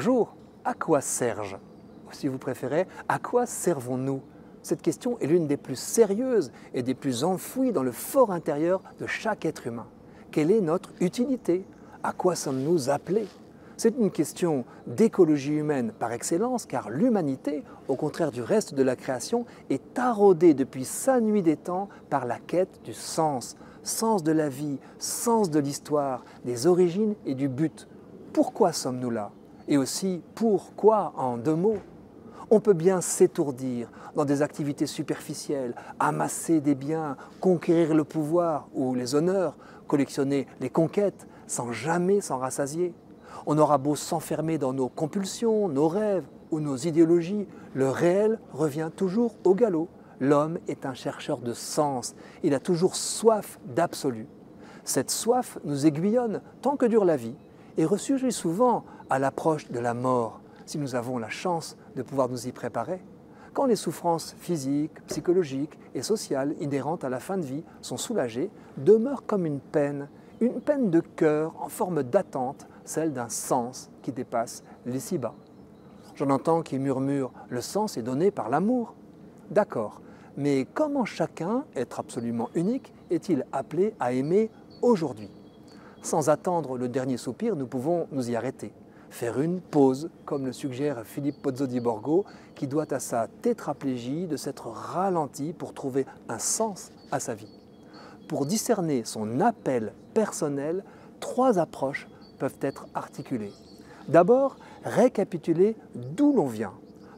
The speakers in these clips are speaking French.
Bonjour, à quoi serge? Ou si vous préférez, à quoi servons-nous? Cette question est l'une des plus sérieuses et des plus enfouies dans le fort intérieur de chaque être humain. Quelle est notre utilité? À quoi sommes-nous appelés? C'est une question d'écologie humaine par excellence, car l'humanité, au contraire du reste de la création, est taraudée depuis sa nuit des temps par la quête du sens. Sens de la vie, sens de l'histoire, des origines et du but. Pourquoi sommes-nous là? Et aussi, pourquoi en deux mots? On peut bien s'étourdir dans des activités superficielles, amasser des biens, conquérir le pouvoir ou les honneurs, collectionner les conquêtes sans jamais s'en rassasier. On aura beau s'enfermer dans nos compulsions, nos rêves ou nos idéologies, le réel revient toujours au galop. L'homme est un chercheur de sens, il a toujours soif d'absolu. Cette soif nous aiguillonne tant que dure la vie et ressurgit souvent à l'approche de la mort, si nous avons la chance de pouvoir nous y préparer. Quand les souffrances physiques, psychologiques et sociales inhérentes à la fin de vie sont soulagées, demeure comme une peine de cœur en forme d'attente, celle d'un sens qui dépasse l'ici-bas. J'en entends qui murmurent « le sens est donné par l'amour ». D'accord, mais comment chacun, être absolument unique, est-il appelé à aimer aujourd'hui? Sans attendre le dernier soupir, nous pouvons nous y arrêter. Faire une pause, comme le suggère Philippe Pozzo di Borgo, qui doit à sa tétraplégie de s'être ralenti pour trouver un sens à sa vie. Pour discerner son appel personnel, 3 approches peuvent être articulées. D'abord, récapituler d'où l'on vient,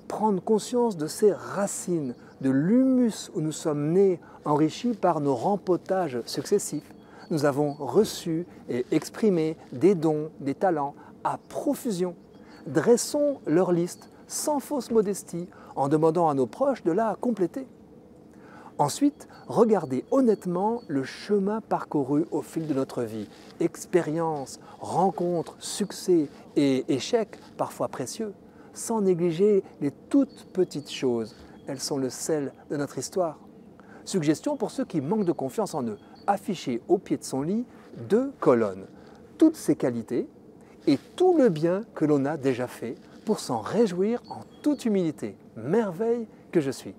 prendre conscience de ses racines, de l'humus où nous sommes nés, enrichis par nos rempotages successifs. Nous avons reçu et exprimé des dons, des talents à profusion. Dressons leur liste sans fausse modestie en demandant à nos proches de la compléter. Ensuite, regardez honnêtement le chemin parcouru au fil de notre vie. Expériences, rencontres, succès et échecs, parfois précieux, sans négliger les toutes petites choses. Elles sont le sel de notre histoire. Suggestion pour ceux qui manquent de confiance en eux. Afficher au pied de son lit 2 colonnes. Toutes ses qualités et tout le bien que l'on a déjà fait pour s'en réjouir en toute humilité. Merveille que je suis.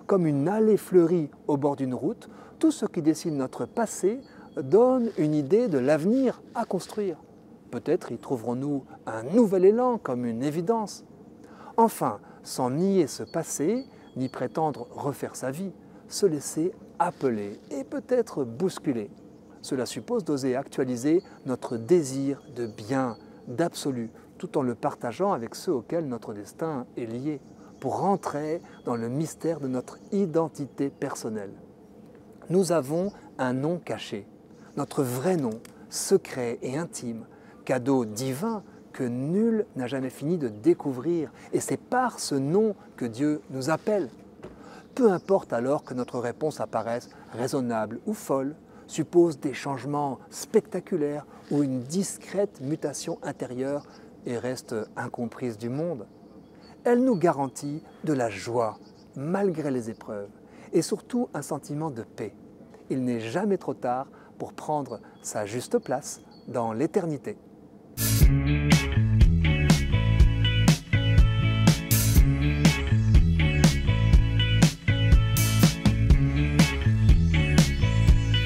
Comme une allée fleurie au bord d'une route, tout ce qui dessine notre passé donne une idée de l'avenir à construire. Peut-être y trouverons-nous un nouvel élan comme une évidence. Enfin, sans nier ce passé, ni prétendre refaire sa vie, se laisser appeler et peut-être bousculer. Cela suppose d'oser actualiser notre désir de bien, d'absolu, tout en le partageant avec ceux auxquels notre destin est lié, pour rentrer dans le mystère de notre identité personnelle. Nous avons un nom caché, notre vrai nom, secret et intime, cadeau divin que nul n'a jamais fini de découvrir, et c'est par ce nom que Dieu nous appelle. Peu importe alors que notre réponse apparaisse raisonnable ou folle, suppose des changements spectaculaires ou une discrète mutation intérieure et reste incomprise du monde. Elle nous garantit de la joie, malgré les épreuves, et surtout un sentiment de paix. Il n'est jamais trop tard pour prendre sa juste place dans l'éternité.